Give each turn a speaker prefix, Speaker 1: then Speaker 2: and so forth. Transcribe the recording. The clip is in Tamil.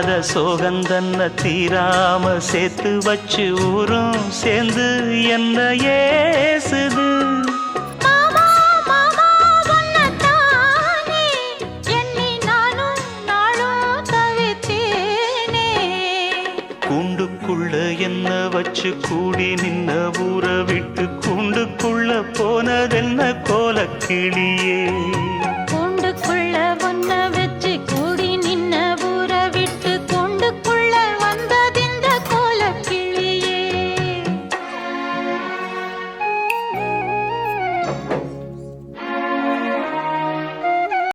Speaker 1: தீராத சோகந்தன்ன தீராம சேர்த்து வச்சு ஊரும் சேர்ந்து என்ன ஏசுது.
Speaker 2: மாமா மாமா உன்னத்தானே எண்ணி நானும் நாளும் தவித்தேனே.
Speaker 1: கூண்டுக்குள்ள என்ன வச்சு கூடி நின்ன ஊரை விட்டு கூண்டுக்குள்ள போனதென்ன கோலக்கிளியே.